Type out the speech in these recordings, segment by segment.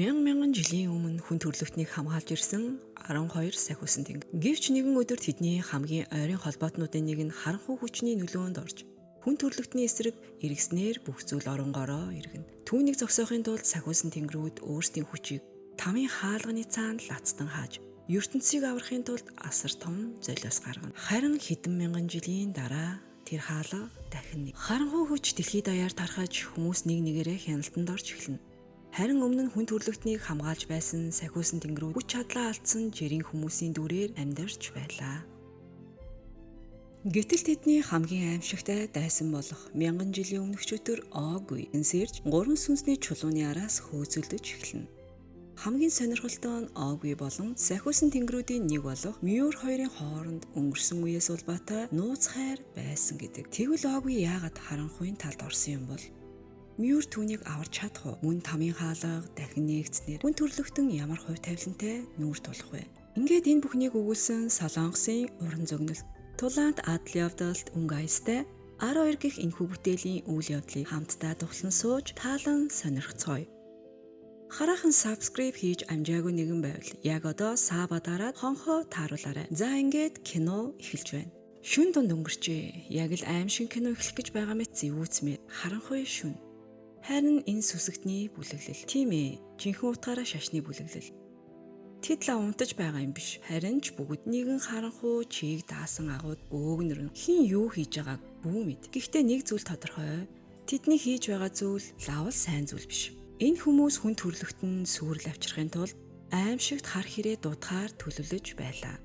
Мянган жилийн өмнө хүн төрлөختнийг хамгаалж ирсэн 12 сахиусан тэнгэр. Гэвч нэгэн өдөр тэдний хамгийн ойрын холбоотнуудын нэг нь харанхуй хүчний нөлөөнд орж хүн төрлөختний эсрэг эргэснээр бүх зүйл оронгороо иргэнэ. Түүнийг зогсоохын тулд сахиусан тэнгэрүүд өөрсдийн хүчийг тамийн хаалганы цаанд лацдан хааж ертөнцийг аврахын тулд асар том золиос гаргана. Харин хэдэн мянган жилийн дараа тэр хаалга дахин нэг харанхуй хүч дэлхийд даяар тархаж хүмүүс нэг нэгээрээ хяналтанд орж эхэлнэ. Харин өмнө нь хүн төрлөختнийг хамгаалж байсан сахиусан тэнгэрүүд хүч чадлаа алдсан жирийн хүмүүсийн дүрээр амьдарч байлаа. Гэтэл тэдний хамгийн аимшигтай дайсан болох мянган жилийн өмнөх өдөр Оггүй энсэрж 3 сүнсний чулууны араас хөөцөлдөж эхэлнэ. Хамгийн сонирхолтой нь Оггүй болон сахиусан тэнгэрүүдийн нэг болох Мюр хоёрын хооронд өнгөрсөн үеэс улбаатай нууц хайр байсан гэдэг. Тэгвэл Оггүй яагаад харанхуйн талд орсон юм бол? Мюр түүнийг аварч чадах уу? Мөн тамийн хаалга дахин нэгдснээр хүн төрлөختөн ямар хувь тавилантай нүүр тулах вэ? Ингээд энэ бүхнийг өгүүлсэн Солонгосын уран зөгнөлт Тулаанд адал явдалт өнгө аястай 12 гих энэхүү бүтээлийн үйл явдлыг хамтдаа тухлан сууж таалан сонирхцгоё. Хараахан subscribe хийж амжаагүй нэгэн байвал яг одоо саба дараад хонхоо тааруулаарай. За ингээд кино эхэлж байна. Шүн дунд өнгөрчээ. Яг л аимшиг кино эхлэх гэж байгаа мэт зэвүүцмээр харанхуй шүн. Харин энэ сүсэгтний бүлэглэл. Тийм ээ, жинхэнэ утгаараа шашны бүлэглэл. Тэд л унтаж байгаа юм биш. Харин ч бүгд нэгэн харанхуй чийг даасан агууд өөгнөр нь хин юу хийж байгааг бүү мэд. Гэхдээ нэг зүйл тодорхой. Тэдний хийж байгаа зүйл лавал сайн зүйл биш. Энэ хүмүүс хүн төрлөختн сүрэл авчрахын тулд аимшигт хар хэрэг дуудахаар төлөвлөж байлаа.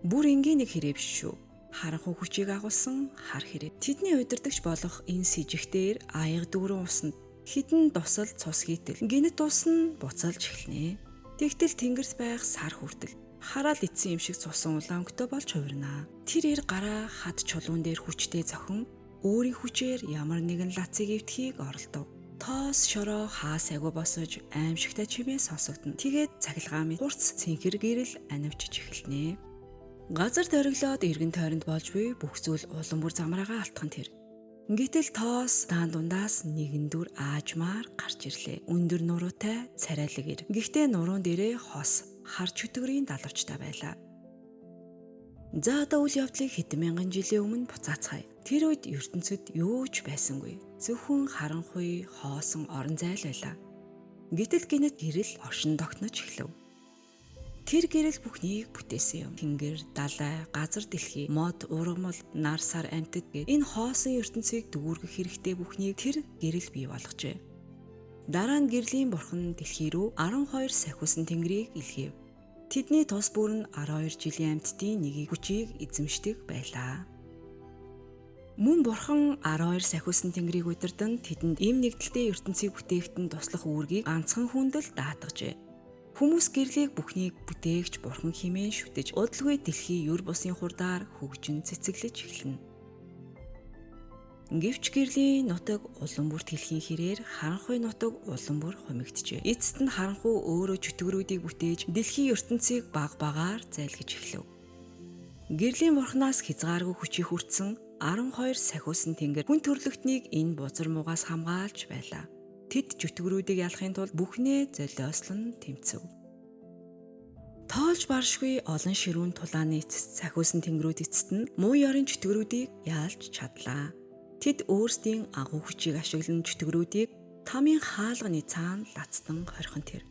Бүр энгийн нэг хэрэг биш шүү. Харанхуй хүчийг агуулсан хар хэрэг. Тэдний удирдагч болох энэ сэжигтээр аяга дүүрэн усанд хідэн тусал цус хийтэл гинэт усна буцалж эхэлнэ. Тэгтэл тэнгэрт байх сар хүртэл хараал эцсэн юм шиг цусан улаангөтэй болж хувирнаа. Тэр ир гараа хад чулуун дээр хүчтэй зохин өөрийн хүчээр ямар нэгэн лацыг эвтхийг оролдов. Тоос шороо хаас агуу босож аимшигтай чимээ сонсогдно. Тэгээд цахилгаан мэт хурц цэнхэр гэрэл анивчж эхэлнэ. Газар ториглоод эргэн тойронд болж буй бүх зүйл улам бүр замраагаа алтхан тэр. Гэтэл тоос даан дундаас нэгэн дүр аажмаар гарч ирлээ. Өндөр нуруутай царайлаг ир. Гэхдээ нуруун дээрээ хос хар чөтгөрийн далавчтай байлаа. За одоо үйл явдлыг хэдэн мянган жилийн өмнө буцаацгаая. Тэр үед ертөнцид юу ч байсангүй. Зөвхөн харанхуй хоосон орон зайл байлаа. Гэтэл гинэт гэрэл оршин тогтнож эхлэв. Тэр гэрэл бүхнийг бүтээсэн юм. Тэнгэр, далай, газар дэлхий, мод, ургамал, нар сар амьтад гэд энэ хоосон ертөнцийг дүүргэх хэрэгтэй бүхнийг тэр гэрэл бий болгожээ. Дараа нь гэрлийн бурхан дэлхий рүү 12 сахиусан тэнгэрийг илгээв. Тэдний тус бүр нь 12 жилийн амьтдын нэгийг хүчийг эзэмшдэг байлаа. Мөн бурхан 12 сахиусан тэнгэрийг удирдан тэдэнд им нэгдэлтэй ертөнцийг бүтээхтэн туслах үүргийг ганцхан хүнд л даатгажээ. Хүмүүс гэрлийг бүхнийг бүтээгч бурхан хэмээн шүтэж удалгүй дэлхий юр бусын хурдаар хөгжин цэцэглэж эхэлнэ. Гэвч гэрлийн нутаг улам бүр тэлхийн хэрээр харанхуй нутаг улам бүр хумигджээ. Эцэст нь харанхуй өөрөө чөтгөрүүдийг бүтээж дэлхийн ертөнцийг баг багаар зайлгаж эхлэв. Гэрлийн бурхнаас хязгааргүй хүчийг хүртсэн 12 сахиусан тэнгэр хүн төрлөختнийг энэ бузар муугаас хамгаалж байлаа. Тэд чөтгөрүүдийг ялахын тулд бүхнээ золиослон тэмцэв. Тоолж баршгүй олон ширүүн тулааны эцэст сахиусан тэнгэрүүд эцэст нь муу ёрын чөтгөрүүдийг яалж чадлаа. Тэд өөрсдийн агуу хүчийг ашиглан чөтгөрүүдийг тамийн хаалганы цаана лацдан хорхон тэр.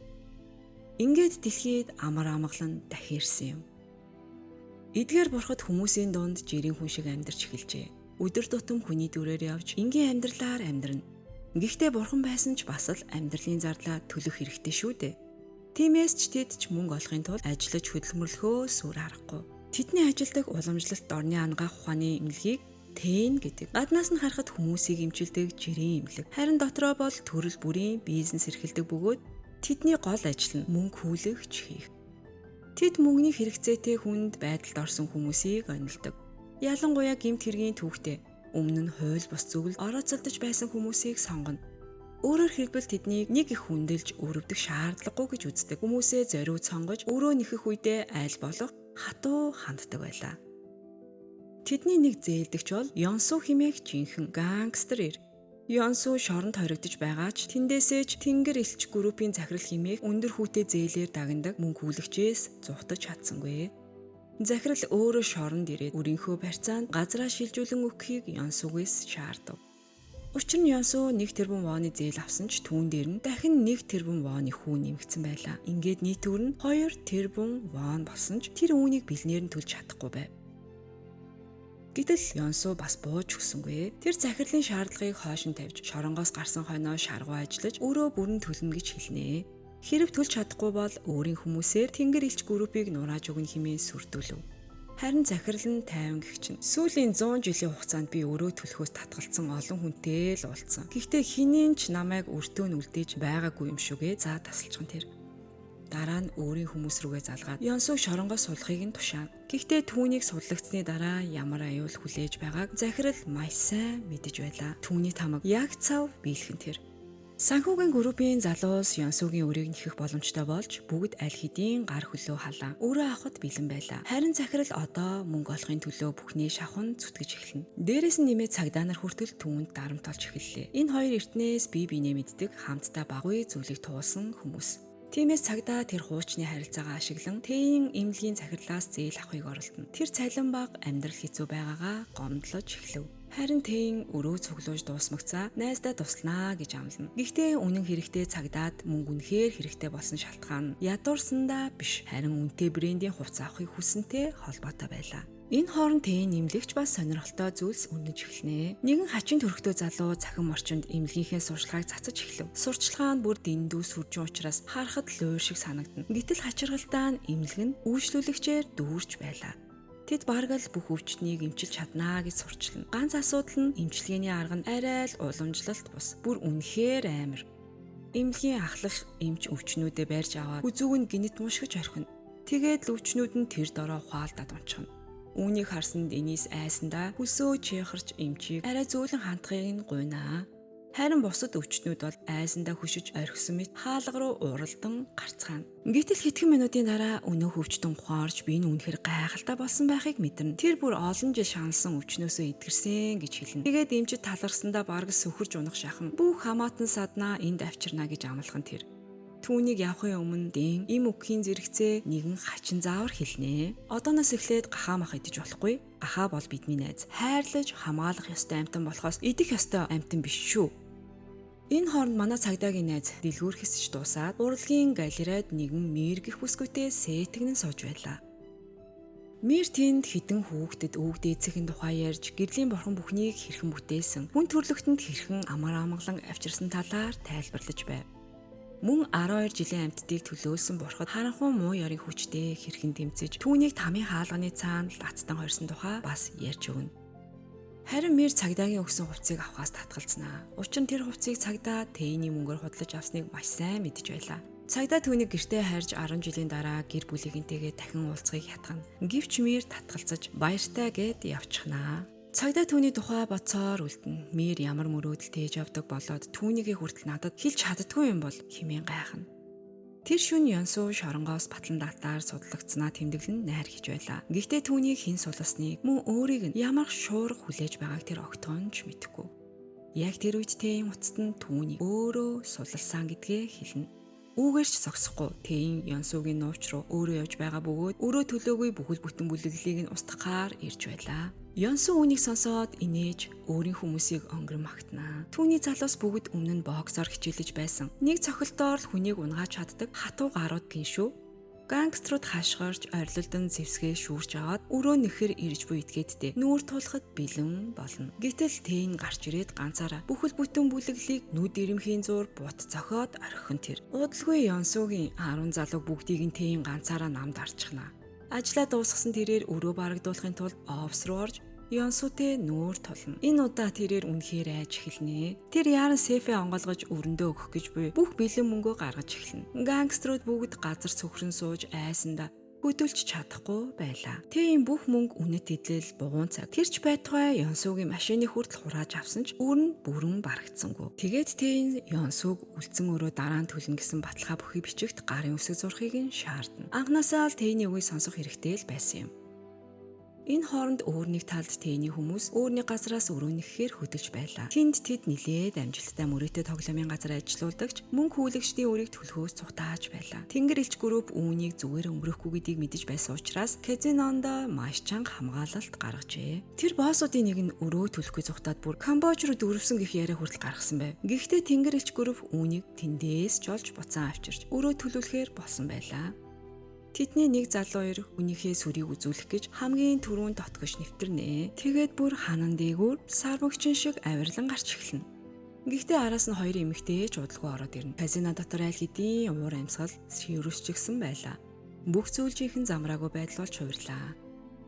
Ингээд дэлхийд амар амгалан дахиирсан юм. Эдгээр бурхад хүмүүсийн дунд жирийн хүн шиг амьдарч эхэлжээ. Өдөр тутам хүний дүрээр явж энгийн амьдралаар амьдрна. Гэхдээ бурхан байсан ч бас л амьдралын зардлаа төлөх хэрэгтэй шүү дээ. Тиймээс ч тэд ч мөнгө олохын тулд ажиллаж хөдөлмөрлөхөө сүр харахгүй. Тэдний ажилдаг уламжлалт орны ангаах ухааны эмнэлгийг тэн гэдэг. Гаднаас нь харахад хүмүүсийг эмчилдэг жирийн эмнэлэг. Харин дотроо бол төрөл бүрийн бизнес эрхэлдэг бөгөөд тэдний гол ажил нь мөнгө хүлэгч хийх. Тэд мөнгөний хэрэгцээтэй хүнд байдалд орсон хүмүүсийг онилдог. Ялангуяа гэмт хэргийн түүхтэй өмнө нь хууль бус зүгэл орооцолдож байсан хүмүүсийг сонгоно. Өөрөөр хэлбэл тэднийг нэг их хүндэлж өрөвдөх шаардлагагүй гэж үздэг. Хүмүүсээ зориуд сонгож өрөө нэхэх үедээ айл болох хатуу ханддаг байлаа. Тэдний нэг зээлдэгч бол Ёнсу хэмээх жинхэнэ гангстер ир. Ёнсу шоронд хоригдож байгаа ч тэндээсээ ч Тэнгэр элч группийн захирал хэмээх өндөр хүүтэй зээлээр дагнадаг мөнгө хүлэгчээс зугтаж чадсангүй. Захирал өөрөө шоронд ирээд өрийнхөө барьцаанд газраа шилжүүлэн өгөхийг Ёнсугээс шаардав. Учир нь Ёнсу 1 тэрбум вооны зээл авсан ч түүн дээр нь дахин 1 тэрбум вооны хүү нэмэгдсэн байлаа. Ингээд нийт төр нь 2 тэрбум вон болсон ч тэр үүнийг бэлнээр нь төлж чадахгүй байв. Гэтэл Ёнсу бас бууж өгсөнгүй. Тэр захирлын шаардлагыг хойш нь тавьж шоронгоос гарсан хойноо шаргуу ажиллаж өөрөө бүрэн төлнө гэж хэлнэ. Хэрэг төлж чадахгүй бол өөрийн хүмүүсээр Тэнгэр элч группийг нурааж өгнө хэмээн сүрдүүлв. Харин захирал нь тайван гэгчин. Сүүлийн 100 жилийн хугацаанд би өөрөө төлөхөөс татгалцсан олон хүнтэй л уулзсан. Гэхдээ хинийн ч намайг өртөө нь үлдээж байгаагүй юм шүгэ за тасалчихсан тэр. Дараа нь өөрийн хүмүүс рүүгээ залгаад Ёнсу шоронгоос сулахыг нь тушаав. Гэхдээ түүнийг судлагдсны дараа ямар аюул хүлээж байгааг захирал маш сайн мэдэж байлаа. Түүний тамаг яг цав биелхэн тэр. Санхүүгийн группийн залуус Ёнсугийн өрийг нэхэх боломжтой болж бүгд аль хэдийн гар хөлөө халаа. Өөрөө авахд бэлэн байлаа. Харин захирал одоо мөнгө олохын төлөө бүхний шавхан зүтгэж эхэлнэ. Дээрээс нь нэмээд цагдаа нар хүртэл түүнд дарамтлж эхэллээ. Энэ хоёр эртнээс бие биенээ мэддэг хамтдаа багуй зүйлийг туулсан хүмүүс. Тиймээс цагдаа тэр хуучны харилцаагаа ашиглан Тэйн эмнэлгийн захирлаас зээл авахыг оролдоно. Тэр цалин баг амьдрал хэцүү байгаагаа гомдлож эхлэв. Харин Тэйн өрөө цуглуулж дуусмагцаа найздаа туслана гэж амлана. Гэхдээ үнэн хэрэгтээ цагдаад мөнгө үнэхээр хэрэгтэй болсон шалтгаан нь ядуурсандаа биш, харин үнэтэй брендийн хувцас авахыг хүссэнтэй холбоотой байлаа. Энэ хооронд Тэйн эмнэлэгч бас сонирхолтой зүйлс үнэж эхэлнэ. Нэгэн хачин төрхтөө залуу захин орчинд эмнэлгийнхээ сурчлагыг цацаж эхлэв. Сурчлагаа нь бүр дэндүү сүржин учраас харахад луур шиг санагдана. Гэтэл хачиргалтаа нь эмнэлэг нь үйлчлүүлэгчээр дүүрч байлаа. Тэд бараг л бүх өвчтнийг эмчилж чаднаа гэж сурчлана. Ганц асуудал нь эмчилгээний арга нь арай л уламжлалт бус. Бүр үнэхээр амар. Эмнэлгийн ахлах эмч өвчнүүдээ барьж аваад үзүүг нь гинэт мушгиж орхино. Тэгээд л өвчнүүд нь тэр дороо ухаалдаад унчихна. Үүнийг харсан Денис айсандаа хүсөө чихэрч эмчийг арай зөөлөн хандахыг нь гуйнаа. Харин бусад өвчтнүүд бол айсандаа хөшиж орхисон мэт хаалга руу уралдан гарцгаана. Гэтэл хэдхэн минутын дараа өнөө хөвчтөн ухаарч би энэ үнэхээр гайхалтай болсон байхыг мэдэрнэ. Тэр бүр олон жил шаналсан өвчнөөсөө эдгэрсэн гэж хэлнэ. Тэгээд эмчид талархсандаа бараг сөхөрж унах шахан бүх хамаатан саднаа энд авчирна гэж амлахын тэр. Түүнийг явахын өмнө Дэн им өгхийн зэрэгцээ нэгэн хачин заавар хэлнэ. Одооноос эхлээд гахаа мах идэж болохгүй. Гахаа бол бидний найз. Хайрлаж хамгаалах ёстой амьтан болохоос идэх ёстой амьтан биш шүү. Энэ хооронд манай цагдаагийн найз дэлгүүр хэсэж дуусаад урлагийн галерейд нэгэн Мир гих бүсгүйтэй сэтгнэн сууж байлаа. Мир тэнд хідэн хүүхдэд өвөг дээдсхийн тухай ярьж гэрлийн бурхан бүхнийг хэрхэн бүтээсэн, хүн төрлөختөнд хэрхэн амар амгалан авчирсан талаар тайлбарлаж байв. Мөн 12 жилийн амьтдыг төлөөлсөн бурхад харанхуй муу ёрийн хүчтэй хэрхэн дэмцэж түүнийг тамийн хаалганы цаана лацтан хорьсон тухай бас ярьж өгнө. Харин Мир цагдаагийн өгсөн хувцсыг авахаас татгалзнаа. Учир нь тэр хувцсыг цагдаа Тэйний мөнгөөр худалдаж авсныг маш сайн мэдэж байлаа. Цагдаа түүнийг гэртээ хайрж 10 жилийн дараа гэр бүлийнхэнтэйгээ дахин уулзахыг хятгана. Гэвч Мир татгалзаж баяртай гэд явчихнаа. Цагдаа түүний тухай бодсоор үлдэнэ. Мир ямар мөрөөдөл тээж явдаг болоод түүнийгээ хүртэл надад хэлж чаддгүй юм бол хэмээн гайхна. Тэр шөнө Ёнсу шоронгоос батлан датаар судлагдсанаа тэмдэглэн найр хийж байлаа. Гэхдээ түүнийг хэн сулсныг мөн өөрийг нь ямар шуурга хүлээж байгааг тэр огтхонч мэдэхгүй. Яг тэр үед Тэйн уцад нь түүнийг өөрөө суллсан гэдгээ хэлнэ. Үүгээрч зогсохгүй Тэйн Ёнсугийн нууч руу өөрөө явж байгаа бөгөөд өөрөө төлөөгүй бүхэл бүтэн бүлэглэлийг нь устгахаар ирж байлаа. Ёнсу үүнийг сонсоод инээж өөрийн хүмүүсийг өнгөрөн магтнаа. Түүний залуус бүгд өмнө нь боксоор хичээлж байсан. Нэг цохилтоор л хүнийг унгааж чаддаг хатуу гарууд гиншүү. Гангструуд хашгирч орилолдон зэвсгээ шүүрч аваад өрөө нэхэр ирж буй этгээдтэй нүүр тулахад бэлэн болно. Гэтэл Тэйн гарч ирээд ганцаараа бүхэл бүтэн бүлэглэлийг нүд ирэмхийн зуур бут зохиод орхино тэр. Удалгүй Ёнсугийн 10 залуу бүгдийг нь Тэйн ганцаараа намд арчихна. Ажлаа дуусгасан тэрээр өрөө барагдуулахын тулд офс руу орж Ёнсутэй нүүр тулна. Энэ удаа тэрээр үнэхээр айж эхэлнэ. Тэр яаран сефэ онгойлгож өрөндөө өгөх гэж буй бүх бэлэн мөнгөө гаргаж эхэлнэ. Гангструуд бүгд газар цөхрөн сууж айсандаа хөдөлж чадахгүй байлаа. Тэйн бүх мөнгө үнэт идэл бугуун цаг. Тэрч байтугай Ёнсугийн машины хүртэл хурааж авсан ч өөр нь бүрэн барагдсангүй. Тэгээд Тэйн Ёнсуг үлдсэн өрөө дараа нь төлнө гэсэн баталгаа бүхий бичигт гарын үсэг зурхыг нь шаардна. Анхнаасаа л Тэйний үгийг сонсох хэрэгтэй л байсан юм. Энэ хооронд өөрний талд тээний хүмүүс өөрний газраас өрөөнөхээр хөдөлж байлаа. Тэнд тэд нилээд амжилттай мөрөөдө тоглоомын газар ажиллаулдагч мөн хүлэгчдийн үрийг төлөхөөс цухтааж байлаа. Тэнгэр элч групп үүнийг зүгээр өнгөрөхгүй гэдгийг мэдэж байсан учраас казинонд маш чанга хамгаалалт гаргажээ. Тэр боссуудын нэг нь өрөө төлөхгүй цухтаад бүр Камбож руу дүүрвсэн гэх яриа хүртэл гаргасан байв. Гэхдээ тэнгэр элч групп үүнийг тэндээс жолж буцаан авчирч өрөө төлөвлөхээр болсон байлаа. Тэдний нэг залуу хоёр хүнийхээ сүрийг үзүүлэх гэж хамгийн түрүүнд дотгош нэвтэрнэ. Тэгээд бүр ханан дээгүүр сармөгчин шиг авирлан гарч эхэлнэ. Гэхдээ араас нь хоёр эмэгтэй чудалгүй ороод ирнэ. Казино дотор аль хэдийн уур амьсгал ширүүсчихсэн байлаа. Бүх зүйл жинхэнэ замраагүй байдал болж хувирлаа.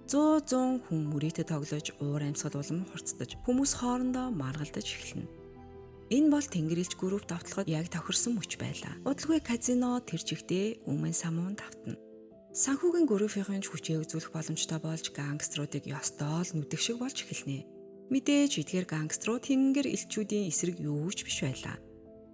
100 хүн мөрийтэй тоглож уур амьсгал улам хурцдаж хүмүүс хоорондоо маргалдаж эхэлнэ. Энэ бол Тэнгэрлэгч групп давталгад яг тохирсон мөч байлаа. Удалгүй казино тэр чигтээ өмнө самуун давтна. Санхүүгийн группийн хүчээ үзүүлэх боломжтой болж гангстеруудыг ёстой л нүдэх шиг болж эхэлнэ. Мэдээж эдгээр гангстерууд тэнгэр элчүүдийн эсрэг юу ч биш байлаа.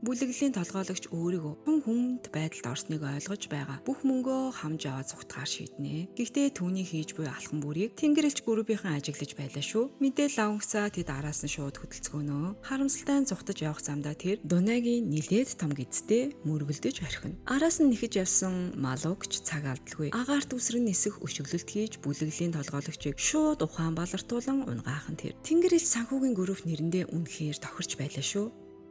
Бүлэглэлийн толгойлогч өөрийгөө хүнд байдалд орсныг ойлгож байгаа. Бүх мөнгөө хамж аваад цугтгаар шийднэ. Гэхдээ түүний хийж буй алхан бүрийг Тэнгэрлэгч группийнхан ажиглаж байлаа шүү. Мэдээл авангсаа тэд араас нь шууд хөдөлцгөөнөө. Харамсалтай зугтаж явах замдаа тэр Дунагийн нилээд том гидстэй мөргөлдөж орхино. Араас нь нэхэж явсан малуугч цаг алдалгүй. Агаарт үсрэн нисэх өшөглөлт хийж бүлэглэлийн толгойлогчийг шууд ухаан балартуулан унгаахан тэр. Тэнгэрлэгч санхүүгийн групп нэрэндээ үнэхээр тохирч байлаа шүү.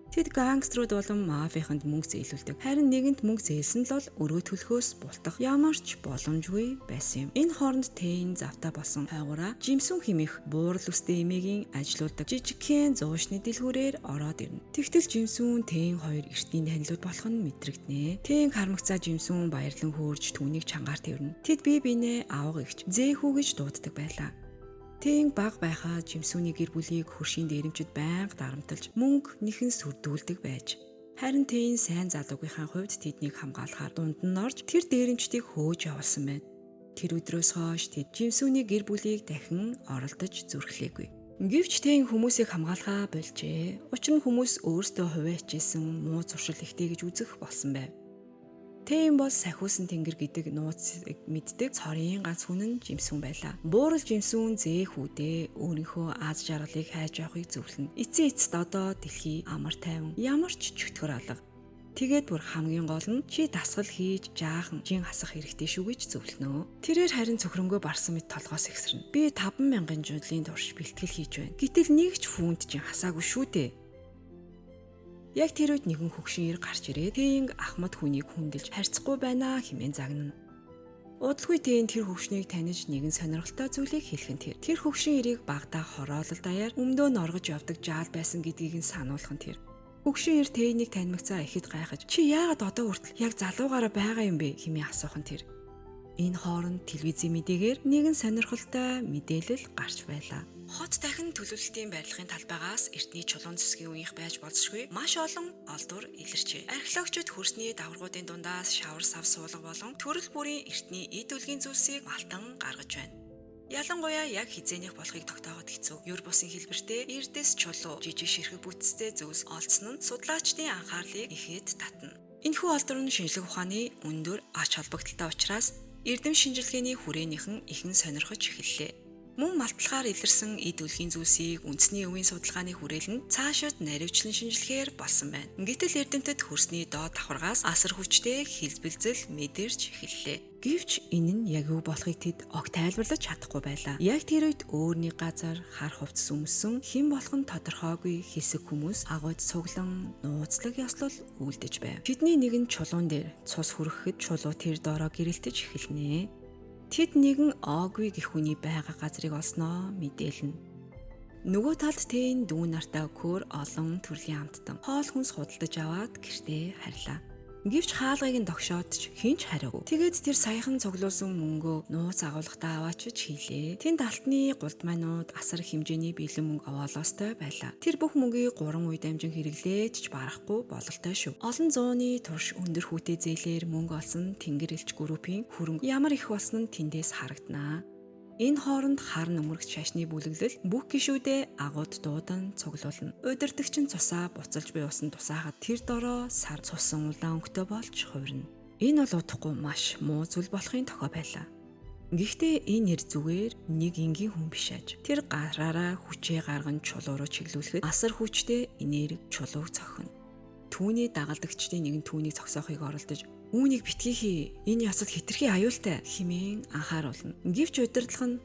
Тэд гангстерууд болон мафийнханд мөнгө зээлүүлдэг. Харин нэгэнт мөнгө зээлсэн л бол өрөө төлөхөөс бултах ямар ч боломжгүй байсан юм. Энэ хооронд Тэйн завтаа болсон хайгуураа Жимсүн хэмээх буурал үстэй эмээгийн ажилуулдаг жижигхэн зуушны дэлгүүрээр ороод ирнэ. Тэгтэл Жимсүн Тэйн хоёр эртний танилуд болох нь мэдрэгдэнэ. Тэйн харамгцаа Жимсүн баярлан хөөрж түүнийг чангаар тэрнэ. Тэд бие биенээ авга ихч зэхүү гэж дууддаг байлаа. Тэйн баг байхаа Жимсүний гэр бүлийг хөршийн дээрэмчид байнга дарамталж мөнгө нэхэн сүрдүүлдэг байж. Харин Тэйн сайн залуугийнхаа хувьд тэднийг хамгаалахаар дунд нь орж тэр дээрэмчдийг хөөж явуулсан байна. Тэр өдрөөс хойш тэд Жимсүний гэр бүлийг дахин оролдож зүрхлээгүй. Гэвч Тэйн хүмүүсийг хамгаалахаа болжээ. Учир нь хүмүүс өөрсдөө хувиа хичээсэн муу зуршил ихтэй гэж үзэх болсон байв. Тэйн бол сахиусан тэнгэр гэдэг нууцыг мэддэг цорын ганц хүн нь Жимсүн байлаа. Буурал Жимсүн зэхүүдээ өөрийнхөө аз жаргалыг хайж явахыг зөвлөнө. Эцсийн эцэст одоо дэлхий амар тайван ямар ч чөтгөр алга. Тэгээд бүр хамгийн гол нь чи дасгал хийж жаахан жин хасах хэрэгтэй шүү гэж зөвлөнөө. Тэрээр харин цөхрөнгөө барсан мэт толгоос ихсэрнэ. Би 5,000 жилийн турш бэлтгэл хийж байна. Гэтэл нэг ч фунт жин хасаагүй шүү дээ. Яг тэр үед нэгэн хөгшин ир гарч ирээд Тэйн ахмад хүнийг хүндэлж харьцахгүй байна хэмээн загнана. Удалгүй Тэйн тэр хөгшнийг таних нэгэн сонирхолтой зүйлийг хэлхэн тэр. Тэр хөгшин ирийг багтаа хороолол даяар өмдөө норгож явдаг жаал байсан гэдгийг нь сануулхан тэр. Хөгшин ир Тэйнийг танимагцаа ихэд гайхаж чи яагаад одоо хүртэл яг залуугаараа байгаа юм бэ хэмээн асуухан тэр. Энэ хооронд телевизийн мэдээгээр нэгэн сонирхолтой мэдээлэл гарч байлаа. Хот дахин төлөвлөлтийн барилгын талбайгаас эртний чулуун зүсгийн үеийнх байж болзошгүй маш олон олдвор илэрчээ. Археологчид хөрсний даваргуудын дундаас шавар сав суулга болон төрөл бүрийн эртний эд үлгийн зүйлсийг малтан гаргаж байна. Ялангуяа яг хизээнийх болохыг тогтооход хэцүү. Юр бусын хэлбэртэй эрдэс чулуу, жижиг ширхэг бүтцтэй зүйлс олдсон нь судлаачдын анхаарлыг ихэд татна. Энэхүү олдвор нь шинжлэх ухааны өндөр ач холбогдолтой учраас эрдэм шинжилгээний хүрээнийхэн ихэн сонирхож эхэллээ. Мөн малталгаар илэрсэн эд үлгийн зүйлсийг үндэсний өвийн судалгааны хүрээлэн цаашид наривчлан шинжилгээр болсон байна. Гэтэл эрдэмтэд хөрсний доод давхаргаас асар хүчтэй хэлбэлзэл мэдэрч эхэллээ. Гэвч энэ нь яг юу болохыг тэд огт тайлбарлаж чадахгүй байлаа. Яг тэр үед өөрний газар хар хувцс өмсөн хэн болох нь тодорхойгүй хэсэг хүмүүс агууд цуглан нууцлаг ёслол үйлдэж байв. Тэдний нэг нь чулуун дээр цус хүрэхэд чулуу тэр доороо гэрэлтэж эхэлнэ. Тэд нэгэн Огви гэх хүний байгаа газрыг олсноо мэдээлнэ. Нөгөө талд Тэйн дүү нартай өөр олон төрлийн амттан хоол хүнс худалдаж аваад гэртээ харьлаа. Гэвч хаалгыг нь тогшоодч хинч хариагүй. Тэгээд тэр саяхан цуглуулсан мөнгөө нууц агуулгатаа аваачиж хийлээ. Тэнд алтны гулдмайнууд асар хэмжээний бэлэн мөнгө овоолоостой байлаа. Тэр бүх мөнгийг 3 үе дамжин хэрэглээд ч барахгүй бололтой шүү. Олон зууны турш өндөр хүүтэй зээлээр мөнгө олсон Тэнгэрлэгч группийн хөрөнгө ямар их болсон нь тэндээс харагданаа. Энэ хооронд хар нөмөргч шашны бүлэглэл бүх гишүүдээ агууд дуудан цуглуулна. Удирдагч нь цусаа буцалж буй усан тусаагаад тэр дороо сар цусан улаан өнгөтэй болж хувирна. Энэ бол удахгүй маш муу зүйл болохын тохио байлаа. Гэхдээ энэ нэр зүгээр нэг энгийн хүн биш аж. Тэр гараараа хүчээ гарган чулуу руу чиглүүлэхэд асар хүчтэй энерги чулууг цохино. Түүний дагалдагчдын нэгэн түүнийг зогсоохыг оролдож үүнийг битгий хий. Энэ ясад хитрхи аюултай хэмээн анхааруулна. Гэвч удирдлага нь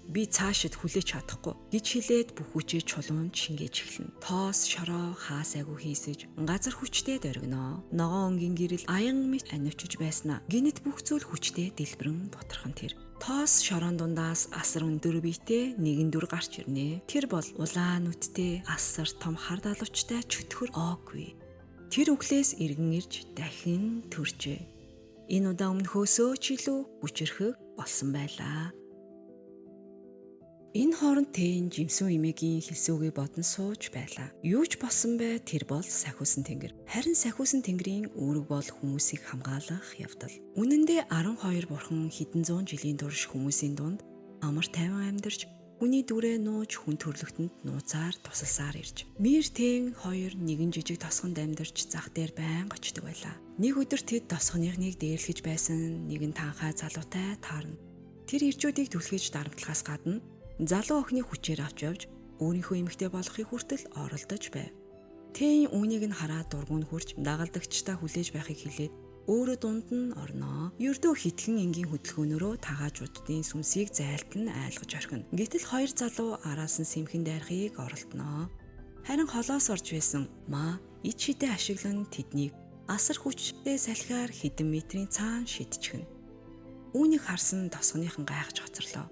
би цаашид хүлээж чадахгүй гэж хэлээд бүх хүчээ чулуунд шингээж эхэлнэ. Тоос шороо хаасайгүй хийсэж газар хүчтэй дөргинөө. Ногоон өнгийн гэрэл аян мэт анивчж байснаа гинэт бүх зүйл хүчтэй дэлбэрэн бутархан тэр. Тоос шороон дундаас асар өндөр биетэй нэгэн дүр гарч ирнэ. Тэр бол улаан нүдтэй асар том хар далавчтай чөтгөр Оггүй. Тэр өглөөс иргэн ирж дахин төржээ. Энэ удаа өмнөхөөсөө ч илүү хүчрхэг болсон байлаа. Энэ хооронд Тэн жимсүү эмээгийн хэлсүүгээ бодон сууж байлаа. Юу ч болсон бай тэр бол сахиусан тэнгэр. Харин сахиусан тэнгэрийн үүрэг бол хүмүүсийг хамгаалах явдал. Үнэн дээр 12 бурхан хэдэн зуун жилийн турш хүмүүсийн дунд амар тайван амьдарч хүний дүрээ нууж хүн төрлөختөнд нууцаар тусалсаар ирж. Мир Тэн хоёр нэгэн жижиг тосгонд амьдарч зах дээр байнга очдөг байлаа. Нэг өдөр тэд тосгоныхныг дээрлэж байсан нэгэн танхай залуутай таарна. Тэр ирчүүдийг түлхэж дарамтлахаас гадна залуу охины хүчээр авч явж өөрийнхөө эмэгтэй болохыг хүртэл оролдож байв. Тэн үүнийг нь хараад дургуун хурж дагалдагчтай хүлээж байхыг хэлээд өөрөө дунд нь орноо. Ердөө хитгэн энгийн хөдөлгөөнөөрөө тагаажуудын сүнсийг зайлтан айлгаж орхино. Гэтэл хоёр залуу араас нь сэмхэн дайрахыг оролдоноо. Харин холоос орж байсан маа ид шидэ ашиглан тэднийг асар хүчтэй салхиар хэдэн метрийн цаана шидчихнэ. Үүнийг харсан тосгоныхан гайхаж хоцорлоо.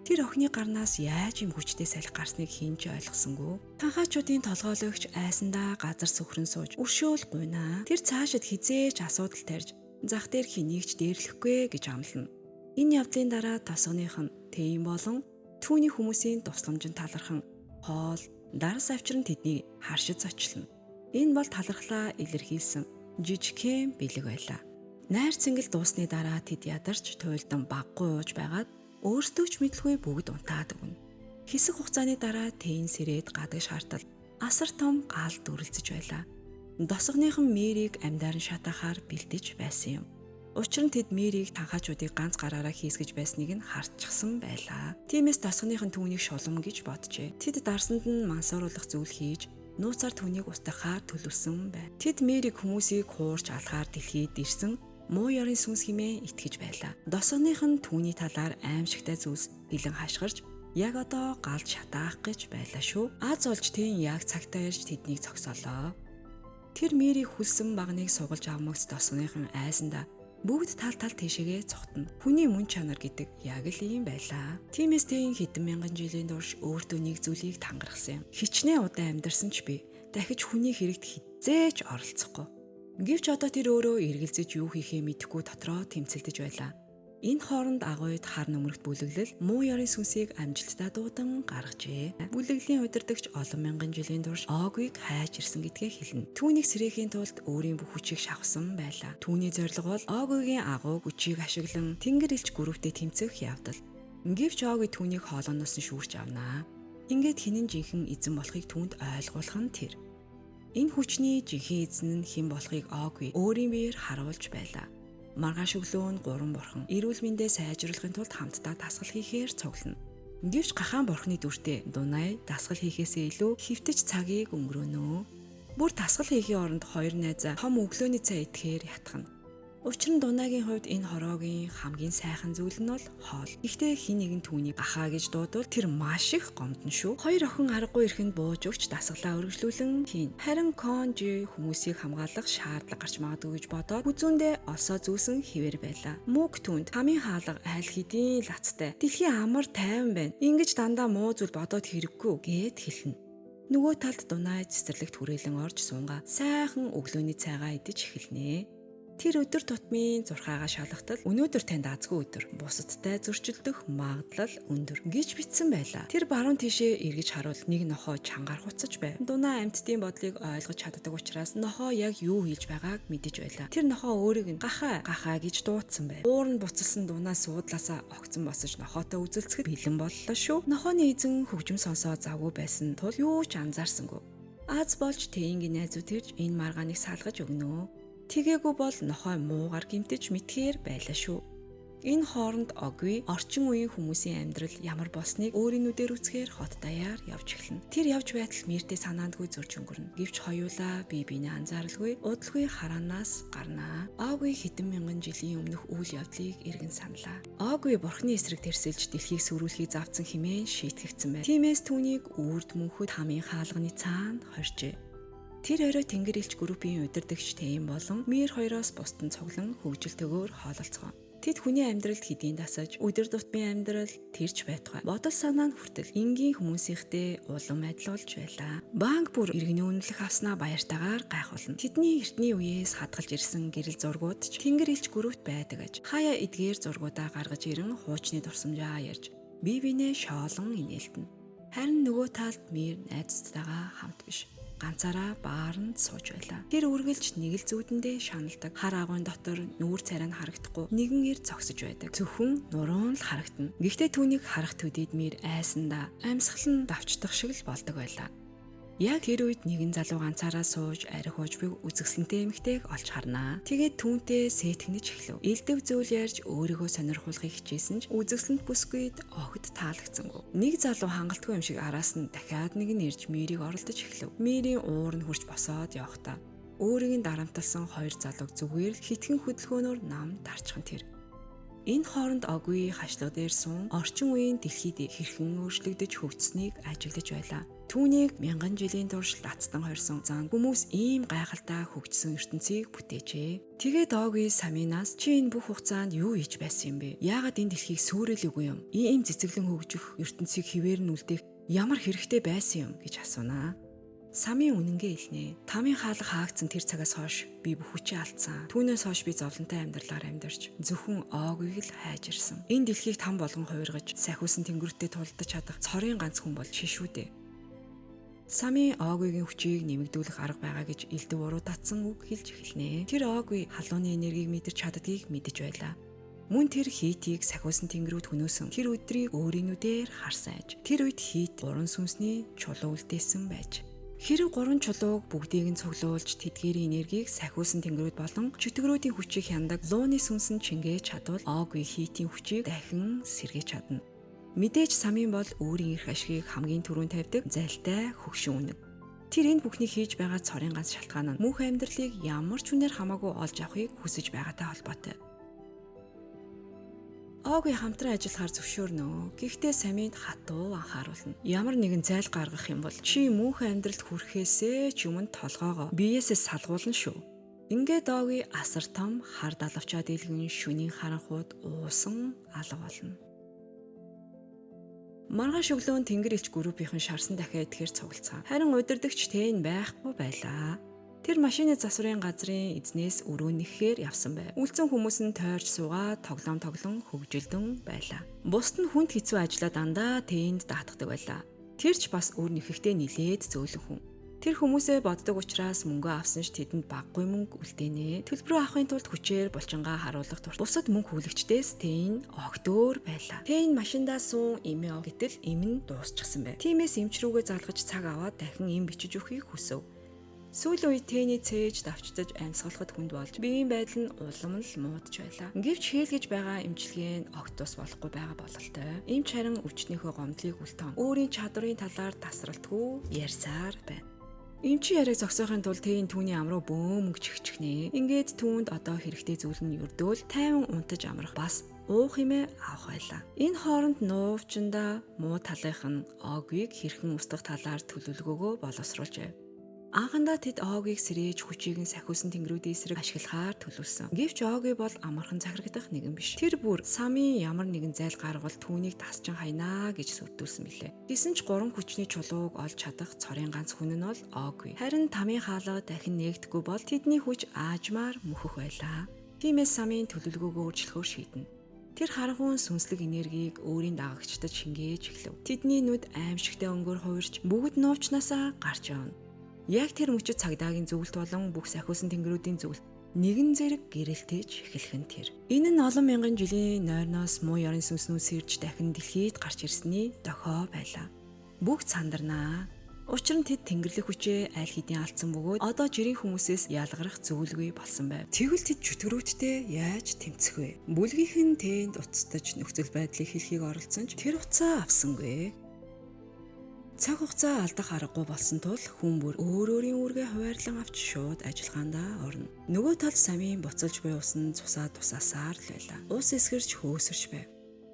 Тэр охины гарнаас яаж юм хүчтэй салхи гарсныг хинж ойлгосонгүй. Танхаачуудын толгойлогч айсандаа газар сөхрөн сууж өршөөл гуйнаа. Тэр цаашид хизээж асуудал тарьж зах дээр хэнийгч дээрлэхгүй гэж амлана. Энэ явдлын дараа тосгоных нь Тэн болон түүний хүмүүсийн тусламжинд талархан хоол, дарс авчран тэднийг харшиж зочлно. Энэ бол талархлаа илэрхийлсэн жижигхэн бэлэг байлаа. Найр цэнгэл дуусны дараа тэд ядарч туйлдан баггүй ууж байгаад өөрсдөө ч мэдлгүй бүгд унтаад өгнө. Хэсэг хугацааны дараа Тэн сэрээд гадагш хартал асар том гаалд дүрлцэж байлаа. Досгоныхон Мэрийг амьдаран шатаахаар бэлдэж байсан юм. Учир нь тэд Мэрийг танхаачуудыг ганц гараараа хийсгэж байсныг нь хартчихсан байлаа. Тиймээс досгоныхон түүнийг шулам гэж боджээ. Тэд дарсанд нь мансууруулах зүйл хийж нууцаар түүнийг устгахаар төлөвлөсөн байна. Тэд Мэрийг хүмүүсийг хуурч алхаар дэлхийд ирсэн муу ёрын сүнс хэмээн итгэж байлаа. Досгоных нь түүний талаар аимшигтай зүйлс хилэн хашгирч яг одоо галд шатаах гэж байлаа шүү. Аз олж Тэн яг цагтаа ирж тэднийг цогсоолоо. Тэр Мэрийг хүлсэн багныг сугалж авмагц досгоныхон айсандаа бүгд тал тийшээгээ цогтно. Хүний мөн чанар гэдэг яг л ийм байлаа. Тиймээс Тэн хэдэн мянган жилийн турш өөртөө нэг зүйлийг тангаргасан юм. Хичнээн удаан амьдарсан ч би дахиж хүний хэрэгт хизээж оролцохгүй. Гэвч одоо тэр өөрөө эргэлзэж юу хийхээ мэдэхгүй дотроо тэмцэлдэж байлаа. Энэ хооронд агуйд хар нүмерэгт бүлэглэл муу ёрын сүнсийг амжилттай дуудан гаргажээ. Бүлэглэлийн удирдагч олон мянган жилийн турш Оггүйг хайж ирсэн гэдгээ хэлнэ. Түүнийг сэрээхийн тулд өөрийн бүх хүчийг шавхсан байлаа. Түүний зорилго бол Оггүйгийн агуу хүчийг ашиглан тэнгэр элч гүрвтэй тэмцэх явдал. Гэвч Оггүй түүнийг хоолооноос нь шүүрч авнаа. Ингээд хинэн жинхэнэ эзэн болохыг түүнд ойлгуулах нь тэр. Энэ хүчний жинхэнэ эзэн нь хэн болохыг Оггүй өөрийн биеэр харуулж байлаа. Маргааш өглөө нь 3 бурхан эрүүл мэндээ сайжруулахын тулд хамтдаа дасгал хийхээр цуглана. Гэвч гахаан бурхны дүртэй Дунай дасгал хийхээсээ илүү хөвтөж цагийг өнгөрөөнө. Бүр дасгал хийхийн оронд хоёр найзаа том өглөөний цай идэхээр ятгана. Учир нь Дунайгийн хувьд энэ хороогийн хамгийн сайхан зүйл нь бол хоол. Гэхдээ хин нэгэн түүнийг гахаа гэж дуудвал тэр маш их гомдно шүү. Хоёр охин аргагүй ирэхэд бууж өгч дасгалаа өргөжлүүлэн хийн. Харин Конжи хүмүүсийг хамгаалах шаардлага гарч магадгүй гэж бодоод үзүүндээ олсоо зүүсэн хിവэр байлаа. Мөг түнд хамгийн хаалга айл хэдийн лацтай. Дэлхийн амар тайван байна. Ингиж дандаа муу зүйл бодоод хэрэггүй гэд хэлнэ. Нөгөө талд Дунай цэцэрлэгт хүрээлэн орж суунгаа сайхан өглөөний цайгаа идэж эхэлнэ. Тэр өдөр тутмын зурхаагаа шалгатал өнөөдөр танд азгүй өдөр бусадтай зөрчилдөх магадлал өндөр гэж бичсэн байлаа. Тэр баруун тишээ эргэж харуул нэг нохоо чангаар хуцаж байв. Дунай амьтдын бодлыг ойлгож чаддаг учраас нохоо яг юу хийж байгааг мэдэж байлаа. Тэр нохоо өөрийг нь гахаа гэж дуудсан байв. Уур нь буцалсан Дунай суудлаасаа огцон босож нохоотой үзэлцэхэд бэлэн боллоо шүү. Нохооны эзэн хөгжим сонсоо завгүй байсан тул юу ч анзаарсангүй. Аз болж Тэнгийн найзууд ирж энэ маргааныг салгаж өгнө. Тэгээгүй бол нохой муугар гимтэж мэдхээр байлаа шүү. Энэ хооронд Огви орчин үеийн хүмүүсийн амьдрал ямар болсныг өөрийн нүдээр үзэхээр хот даяар явж эхэлнэ. Тэр явж байтал мэртэй санаандгүй зурж өнгөрнө. Гэвч хоёулаа бие биенээ анзааралгүй, удалгүй хараанаас гарнаа. Огви хэдэн мянган жилийн өмнөх үйл явдлыг эргэн саналаа. Огви бурхны эсрэг тэрсэлж дэлхийг сүрүүлэхийг завдсан хэмээн шийтгэгдсэн байна. Тиймээс түүнийг үрд мөнхөд хамын хаалганы цаанд хорьжээ. Тэр орой Тэнгэр элч группийн удирдагч Тэйн болон Мир хоёроос бусдын цуглан хөгжилтөөр хоололцгоо. Тэд хүний амьдралд хэдийн дасаж, өдөр тутмын амьдрал тэрч байтугай. Бодол санаа нь хүртэл энгийн хүмүүсийнхтэй улам адилуулж байлаа. Банк бүр иргэний үнэлэх авснаа баяртайгаар гайхуулна. Тэдний эртний үеэс хадгалж ирсэн гэрэл зургууд ч Тэнгэр элч группт байдаг аж. Хаяа эдгээр зургуудаа гаргаж ирэн хуучны дурсамжаа ярьж бие биенээ шоолон инээлтэнэ. Харин нөгөө талд Мир найзтайгаа хамт биш. Ганцаараа баарнд сууж байлаа. Тэр үргэлж нэг л зүудэндээ шаналдаг. Хар агуйн дотор нүүр царай нь харагдахгүй. Нэгэн эр зогсож байдаг. Зөвхөн нуруунд л харагдана. Гэхдээ түүнийг харах төдийд Мир айсандаа амьсгал нь давчдах шиг л болдог байлаа. Яг тэр үед нэгэн залуу ганцаараа сууж арх уужбыг үзэсгэлэнтэй эмэгтэйг олж харнаа. Тэгээд түүнтэй сэтгнэж эхлэв. Элдэв зүйл ярьж өөрийгөө сонирхуулахыг хичээсэн ч үзэсгэлэнт бүсгүйд огт таалагдсангүй. Нэг залуу хангалтгүй юм шиг араас нь дахиад нэг нь ирж Мирийг оролдож эхлэв. Мирийн уур нь хурж босоод явхдаа өөрийг нь дарамтлсан хоёр залууг зүгээр л хитгэн хөдөлгөөнөөр нам дарчхан тэр. Энэ хооронд Огви хашлага дээр сун орчин үеийн дэлхийд хэрхэн өөрчлөгдөж хөгжсөнийг ажиглаж байлаа. Түүнийг мянган жилийн турш лацдан хорьсон зан хүмүүс ийм гайхалтай хөгжсөн ертөнцийг бүтээжээ. Тэгээд Огви Саминаас чи энэ бүх хугацаанд юу хийж байсан юм бэ? Яагаад энэ дэлхийг сүрэлээгүй юм? Ийм цэцэглэн хөгжих ертөнцийг хിവэр нь үлдээх ямар хэрэгтэй байсан юм гэж асуунаа. Сами үнэнгээ хэлнэ. Тамийн хаалга хаагдсан тэр цагаас хойш би бүх хүчээ алдсан. Түүнээс хойш би зовлонтой амьдралаар амьдарч зөвхөн Огвиг л хайж ирсэн. Энэ дэлхийг там болгон хувиргаж сахиусан тэнгэртэй тулдаж чадах цорын ганц хүн бол чи шүү дээ. Сами Огвигийн хүчийг нэмэгдүүлэх арга байгаа гэж элдэв уруу татсан үг хэлж эхэлнэ. Тэр Огви халууны энергийг мэдэрч чаддгийг мэдэж байлаа. Мөн тэр Хитийг сахиусан тэнгэрүүд хөнөөсөн. Тэр өдрийг өөрийн нүдээр харсан аж. Тэр үед Хит гурван сүнсний чулуу үлдээсэн байж. Хэрэв гурван чулууг бүгдийг нь цуглуулж тэдгээрийн энергийг сахиусан тэнгэрүүд болон чөтгөрүүдийн хүчийг хяндаг лууны сүнс нь чингээж чадвал Огви Хитийн хүчийг дахин сэргээж чадна. Мэдээж Самин бол өөрийн эрх ашгийг хамгийн түрүүнд тавьдаг зайлтай хөгшин үнэг. Тэр энэ бүхнийг хийж байгаа цорын ганц шалтгаан нь мөнх амьдралыг ямар ч үнээр хамаагүй олж авахыг хүсэж байгаатай холбоотой. Огви хамтран ажиллахаар зөвшөөрнө. Гэхдээ Саминд хатуу анхааруулна. Ямар нэгэн зайл гаргах юм бол чи мөнх амьдралд хүрэхээсээ ч өмнө толгоогоо биеэсээ салгуулна шүү. Ингээд Огви асар том хар далавчаа дийлгэн шөнийн харанхууд уусан алга болно. Маргааш өглөө Тэнгэр элч группийнхэн шарсан дахиа идэхээр цуглацсан. Харин удирдагч Тэйн байхгүй байлаа. Тэр машины засварын газрын эзнээс өрөө нэххээр явсан байв. Үлдсэн хүмүүс нь тойрч суугаад тоглон хөгжилдөн байлаа. Бусд нь хүнд хэцүү ажиллаа дандаа Тэйнд даатгадаг байлаа. Тэр ч бас өөр нэхэхтэй нилээд зөөлөн хүн. Тэр хүмүүсээ боддог учраас мөнгө авсан ч тэдэнд баггүй мөнгө үлдээнэ. Төлбөрөө авахын тулд хүчээр булчингаа харуулах тур. Бусад мөнгө хүлэгчдээс Тэйн огтөөр байлаа. Тэйн машиндаа суун имээ гэтэл им нь дуусчихсан байв. Тиймээс эмч рүүгээ залгаж цаг аваад дахин им бичиж өгөхийг хүсэв. Сүүлийн үед Тэйний цээж давчдаж амьсгалахад хүнд болж биеийн байдал нь улам л муудж байлаа. Гэвч хийлгэж байгаа эмчилгээ нь огт тус болохгүй байгаа бололтой. Эмч харин өвчтнийхөө гомдлыг үлтэн өөрийн чадрын талаар тасралтгүй ярьсаар байна. Эмчи яриаг зогсоохын тулд Тэйн түүний амруу бөөмөнгө чихчихнэ. Ингээд түүнд одоо хэрэгтэй зүйл нь ердөөл тайван унтаж амрах бас уух хэмээ авах байлаа. Энэ хооронд нуувчандаа муу талынх нь Огвиг хэрхэн устгах талаар төлөвлөгөөгөө боловсруулжээ. Анхандаа тэд Огвиг сэрээж хүчийг нь сахиусан тэнгэрүүдийн эсрэг ашиглахаар төлөвлөсөн. Гэвч Огви бол амархан захирагдах нэгэн биш. Тэр бүр Самийн ямар нэгэн зайл гаргавал түүнийг тасчин хайнаа гэж сүрдүүлсэн билээ. Гэсэн ч гурван хүчний чулууг олж чадах цорын ганц хүн нь бол Огви. Харин тамийн хаалга дахин нээгдэхгүй бол тэдний хүч аажмаар мөхөх байлаа. Тиймээс Самийн төлөвлөгөөгөө өөрчлөхөөр шийднэ. Тэр харанхуй сүнслэг энергийг өөрийн дагагчдад шингээж эхлэв. Тэдний нүд аимшигтай өнгөөр хувирч бүгд нуувчнаасаа гарч явна. Яг тэр мөчөд цагдаагийн зөвлөлт болон бүх сахиусан тэнгэрүүдийн зөвлөлт нэгэн зэрэг гэрэлтэж эхлэх нь тэр. Энэ нь олон мянган жилийн нойрноос муу ёрын сүнснүүд сэрж дахин дэлхийд гарч ирсний дохио байлаа. Бүх сандарнаа. Учир нь тэд тэнгэрлэг хүчээ аль хэдийн алдсан бөгөөд одоо жирийн хүмүүсээс ялгарах зүйлгүй болсон байв. Тэгвэл тэд чөтгөрүүдтэй яаж тэмцэх вэ? Бүлгийнхэн тэнд уцтаж нөхцөл байдлыг хэлхийг оролцсон ч тэр утсаа авсангүй. Цаг хугацаа алдах аргагүй болсон тул хүн бүр өөрийн үүргээ хуваарлан авч шууд ажиллагаандаа орно. Нөгөө талд самийн буцалж буй ус нь тусаасаар л байлаа. Ус эсгэрч хөөсөрч байв.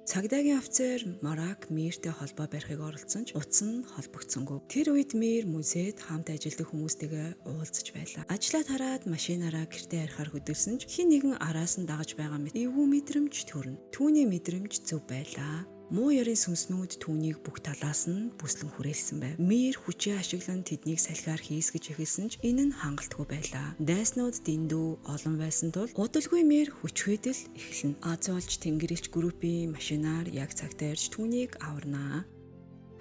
Цагдаагийн офицер Марак Миртэй холбоо барихыг оролцсон ч утас нь холбогдсонгүй. Тэр үед Мир Мүзэд хамт ажилладаг хүмүүстэйгээ уулзаж байлаа. Ажлаа тараад машинаараа гэртээ ярихаар хөдөлсөн ч хин нэгэн араас нь дагаж байгаа мэт эвгүй мэдрэмж төрнө. Түүний мэдрэмж зөв байлаа. Муу ярийн сүнснүүд түүнийг бүх талаас нь бүслэн хүрээлсэн байв. Мир хүчээ ашиглан тэднийг салхиар хийсгэж эхэлсэн ч энэ нь хангалтгүй байлаа. Дайснууд дэндүү олон байсан тул удалгүй Мир хүчвэдэл эхэлнэ. Аз болж тэнгэр элч группийн машинаар яг цагтаа ирж түүнийг аварнаа.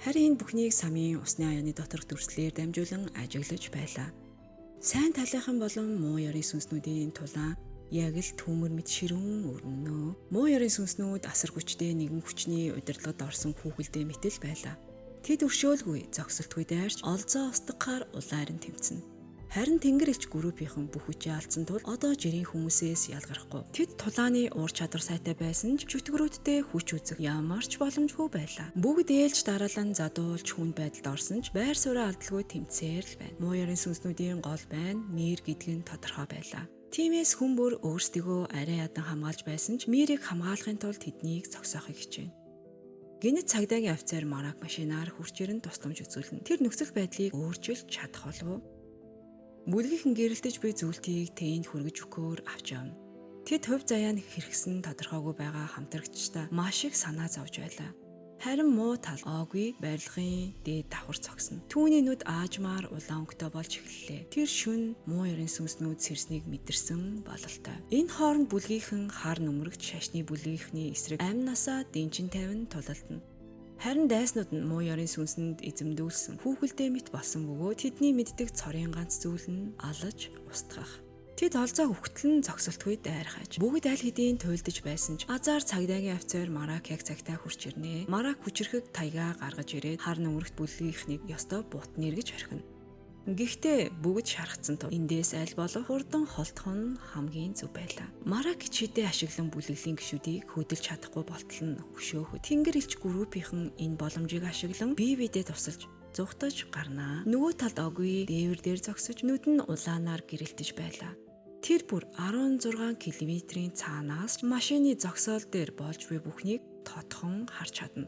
Харин энэ бүхнийг самийн усны аяны доторх дүрслэлээр дамжуулан ажиглаж байлаа. Сайн талынхан болон муу ярийн сүнснүүдийн тулаан яг л төмөр мэд ширүүн өрнөнө. Муу ярийн сүнснүүд асар хүчтэй нэгэн хүчний удирдлагад орсон хүүхэлдэй мэтэл байлаа. Тэд өршөөлгүй, зогсолтгүй дайрч олзоо устгахаар улайран тэмцэнэ. Харин тэнгэр элч группийнхэн бүх хүчээ алдсан тул одоо жирийн хүмүүсээс ялгарахгүй. Тэд тулааны уур чадвар сайтай байсан ч чөтгөрүүдтэй хүч үзэх ямар ч боломжгүй байлаа. Бүгд ээлж дараалан задуулж хүнд байдалд орсон ч байр сууриа алдалгүй тэмцээр л байна. Муу ярийн сүнснүүдийн гол байна Мир гэдг нь тодорхой байлаа. Тиймээс хүн бүр өөрсдийгөө арай ядан хамгаалж байсан ч Мирийг хамгаалахын тулд тэднийг зогсоохыг хичээнэ. Гэнэт цагдаагийн офицер Марак машинаар хурж ирэн тусламж үзүүлнэ. Тэр нөхцөл байдлыг өөрчилж чадах болов уу? Бүлгийнхэн гэрэлтэж буй зүйлтийг тэнд хүргэж өгөхөөр авч явна. Тэд хувь заяа хэрэгсэн тодорхойгүй байгаа хамтрагчдаа маш их санаа зовж байлаа. Харин муу тал оогүй барилгын дээд давхар цогсно. Түүний нүд аажмаар улаан өнгөтэй болж эхэллээ. Тэр шүн муу ярийн сүнснүүд сэрснийг мэдэрсэн бололтой. Энэ хооронд бүлгийнхэн хар нүмерэгт шашны бүлгийнхний эсрэг амь насаа дэнчин тавин тулалдана. Харин дайснууд нь муу ярийн сүнсэнд эзэмдүүлсэн хүүхэлдэй мэт болсон бөгөөд тэдний мэддэг цорын ганц зүйл нь алж устгах. Тэд олзоо хөвгтлэн зогсолтгүй дайрхаж. Бүгд аль хэдийн туйлдж байсан ч азар цагдаагийн офицер Марак яг цагтаа хурж ирнэ. Марак хүчрэхэг таяга гаргаж ирээд хар нүмерэгт бүлгийнхнийг ёстой бутны эргэж орхино. Гэхдээ бүгд шархацсан тул эндээс аль болох хурдан холдох нь хамгийн зөв байлаа. Марак чидээ ашиглан бүлэглэлийн гишүүдийг хөдөлж чадахгүй болтол нь хөшөөхөд тэнгэр элч группийнхэн энэ боломжийг ашиглан бие биедээ тусалж зүхтаж гарнаа. Нөгөө талд огүй дээвэр дээр зогсож нүд нь улаанаар гэрэлтэж байлаа. Тэр бүр 16 км-ийн цаанаас машины зогсоол дээр болж буй бүхнийг тодхон харж чадна.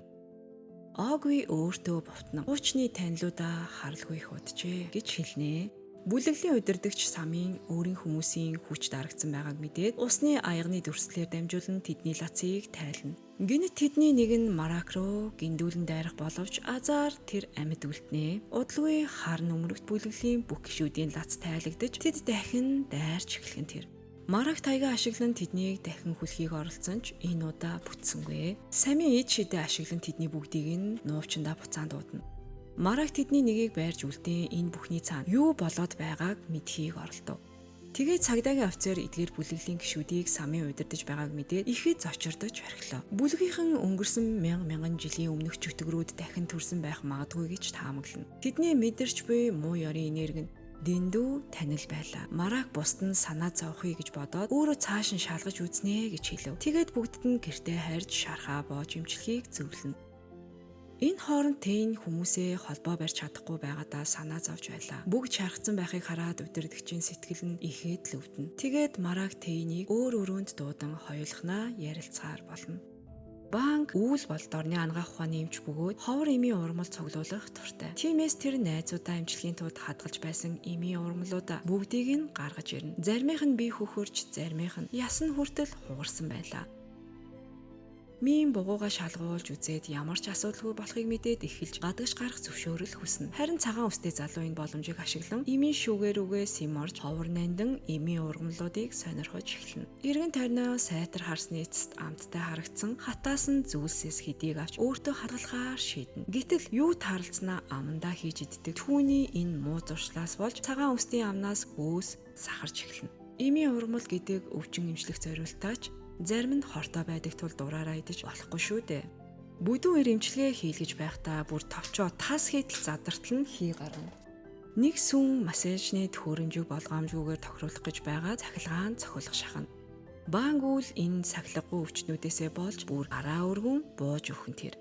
Оогүй өөртөө бовтно. Уучны танилуудаа харалгүй их уджээ гэж хэлнэ. Бүлэглэлийн удирдагч самын өөрийн хүмүүсийн хүч дарагдсан байгааг мэдээд усны аягны дүрслэлээр дамжуулан тэдний лацыг тайлна. Гэнэт тэдний нэг нь Марак руу гиндүүлэн дайрах боловч азар тэр амьд үлднэ. Удалгүй хар нүмерэгт бүлэглэлийн бүх гишүүдийн лац тайлагдаж тэд дахин дайрч эхлэх тэр. Марак таяга ашиглан тэднийг дахин хүлхийг оролцсон ч энэ удаа бүтсэнгүй. Самийн эд шидэ ашиглан тэдний бүгдийг нь нуувчандаа буцаан дуудана. Марак тэдний нэгийг байрж үлдээ энэ бүхний цаана юу болоод байгааг мэдхийг оролдов. Тэгээд цагдаагийн офицер эдгээр бүлэглэлийн гишүүдийг самын удирдах байгааг мэдээд ихэд зочирдож орхилоо. Бүлгийнхэн өнгөрсөн мянган жилийн өмнөх чөтгөрүүд дахин төрсөн байх магадгүй гэж таамаглана. Тэдний мэдэрч буй муу ёрийн энерги нь дэндүү танил байлаа. Марак бусд нь санаа зовхыг гэж бодоод өөрөө цааш нь шалгаж үзнэ гэж хэлв. Тэгээд бүгдд нь гэртээ харж шархаа боож имжлэхийг зөвлөнө. Энэ хооронд Тейн хүмүүсээ холбоо барьж чадахгүй байгаадаа санаа зовж байлаа. Бүгд шархсан байхыг хараад удирдагчийн сэтгэл нь ихэд л өвдөнө. Тэгээд Марак Тейнийг өөр өрөөнд дуудан хоёулахнаа ярилцахаар болно. Банк үүл бол дорны ангаах ухааны эмч бөгөөд ховор эмийн урмал цуглуулах дуртай. Тиймээс тэр найзуудаа эмчилхийн тулд хадгалж байсан эмийн урмлуудаа бүгдийг нь гаргаж ирнэ. Заримийнх нь бие хөхөрч, заримийнх нь ясан хүртэл хугарсан байлаа. Мийн бугууга шалгуулж үзээд ямар ч асуудалгүй болохыг мэдээд эхэлж гадагш гарах зөвшөөрөл хүснэ. Харин цагаан үстэй залуу энэ боломжийг ашиглан эмийн шүүгээр үгээ симорж ховор нандин эмийн ургамлуудыг сонирхож эхэлнэ. Иргэн тойрноо сайтар харсны эцэст амттай харагдсан хатаас нь зүйлсээс хэдийг авч өөртөө хадгалахаар шийднэ. Гэтэл юу таарлцнаа амандаа хийж иддэг түүний энэ муу зуршлаас болж цагаан үстийн амнаас хөөс сахарч эхэлнэ. Эмийн ургамал гэдэг өвчин эмчлэх зориултаач зарим нь хортой байдаг тул дураараа идэж болохгүй шүү дээ. Бүдүүн эмчилгээ хийлгэж байхдаа бүр товчоо тас хийдэл задартал нь хий гарна. Нэг сүн массажны төхөөрөмжийг болгоомжгүйгээр тохируулах гэж байгаа цахилгаан цохиулах шахна. Баангүүл энэ сахилгагүй өвчнүүдээсээ болж бүр араа өргөн бууж өгөн тэр.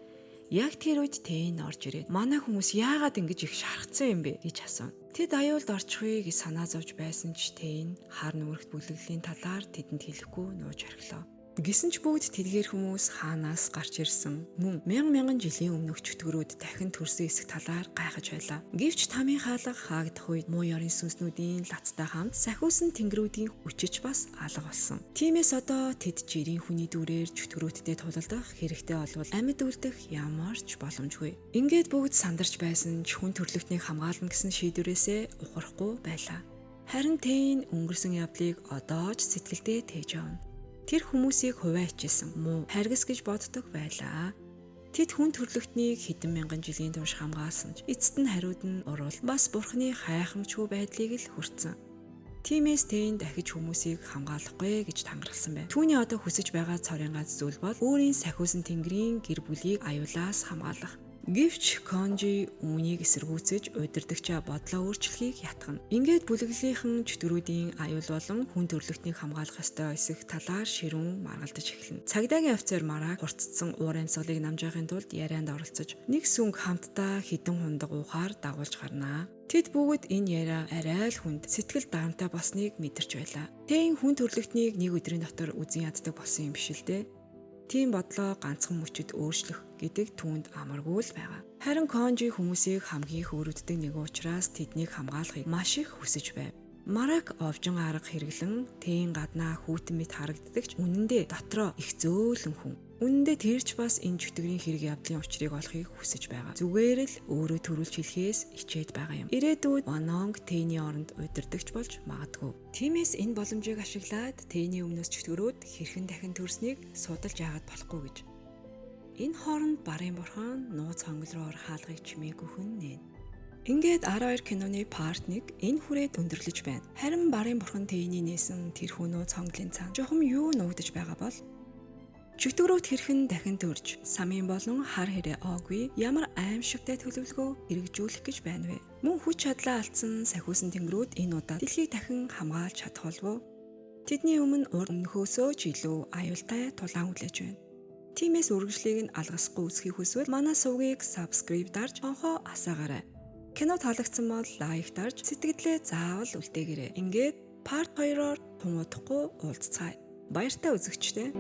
Яг тэр үед Тэйн орж ирээд манай хүмүүс яагаад ингэж их шархсан юм бэ гэж асуув. Тэд аюулд орчихъя гэж санаа зовж байсан ч Тэйн хар нүрэгт бүлэглэлийн талаар тэдэнд хэлэхгүй нууж орхилоо. Гэсэн ч бүгд тэдгээр хүмүүс хаанаас гарч ирсэн мөн мянган жилийн өмнөх чөтгөрүүд дахин төрсөн эсэх талаар гайхаж байлаа. Гэвч тамийн хаалга хаагдах үед муу ёрын сүнснүүдийн лацтай хамт сахиусан тэнгэрүүдийн хүчиж бас алга болсон. Тиймээс одоо тэд жирийн хүний дүрээр чөтгөрүүдтэй тулалдах хэрэгтэй олвол амьд үлдэх ямар ч боломжгүй. Ингээд бүгд сандарч байсан ч хүн төрлөختнийг хамгаална гэсэн шийдвэрээсээ ухрахгүй байлаа. Харин Тэйн өнгөрсөн явдлыг одоо ч сэтгэлдээ тээж авна. Тэр хүмүүсийг хуваачилсан муу харгас гэж боддог байлаа. Тэд хүн төрлөختнийг хэдэн мянган жилийн турш хамгаалсан ч эцэст нь хариуд нь урвал бас бурхны хайхамчгүй байдлыг л хүртсэн. Тиймээс Тэйн дахиж хүмүүсийг хамгаалахгүй гэж тангарсан байна. Түүний одоо хүсэж байгаа цорын гац зүйл бол өөрийн сахиусан тэнгэрийн гэр бүлийг аюулаас хамгаалах. Гэвч Конжи үүнийг эсэргүүцэж удирдагчаа бодлоо өөрчлөхийг ятгана. Ингээд бүлэглэлийнхэн чөтгөрүүдийн аюул болон хүн төрлөختнийг хамгаалах ёстой эсэх талаар ширүүн маргалдаж эхэлнэ. Цагдаагийн офицер Марак хурцсан уур амьсгалыг намжаахын тулд ярианд оролцож нэг сүнг хамтдаа хідэн хундаг уухаар дагуулж гарнаа. Тэд бүгд энэ яриа арай л хүнд сэтгэл даамтай болсныг мэдэрч байлаа. Тэйн хүн төрлөختнийг нэг өдрийн дотор үзэн яддаг болсон юм биш л дээ. Тийм бодлоо ганцхан мөчөд өөрчлөх гэдэг түүнд амаргүй л байгаа. Харин Конжи хүмүүсийг хамгийн хөөрөддөг нэг учраас тэднийг хамгаалахыг маш их хүсэж байв. Марак овжин арга хэрэглэн Тэйн гаднаа хүүтэн мэт харагддаг ч үнэндээ дотроо их зөөлөн хүн. Үнэндээ тэрч бас энэ чөтгөрийн хэрэг явдлын учрыг олохыг хүсэж байгаа. Зүгээр л өөрөө төрүүлж хэлхээс хичээд байгаа юм. Ирээдүйд Ванонг Тэйний оронд удирдагч болж магадгүй. Тиймээс энэ боломжийг ашиглаад Тэйний өмнөөс чөтгөрүүд хэрхэн дахин төрснийг судалж яагаад болохгүй гэж. Энэ хооронд барын бурхан нууц хонгол руу орох хаалгыг чимээгүй хүн нээн. Ингээд 12 киноны part 1 энэ хүрээд өндөрлөж байна. Харин барын бурхан Тэйний нээсэн тэр хүнөө цонглын цаан жохом юу нуугдаж байгаа бол чөтгөрүүд хэрхэн дахин төрж самын болон хар хэрэг оогүй ямар аимшигтай төлөвлөгөө хэрэгжүүлэх гэж байна вэ? Мөн хүч чадлаа алдсан сахиусан тэнгэрүүд энэ удаа дэлхийг дахин хамгаалж чадах болов уу? Тэдний өмнөхөөсөө ч илүү аюултай тулаан хүлээж байна. Тиймээс үргэлжлэлийг нь алгасахгүй үсхийг хүсвэл манай сувгийг subscribe дарж онхоо асаагаарай. Кино таалагдсан бол лайк дарж сэтгэлдээ заавал үлдээгээрэй. Ингээд part 2-оор тун удахгүй уулзцгаая. Баяртай үзэгчтэй.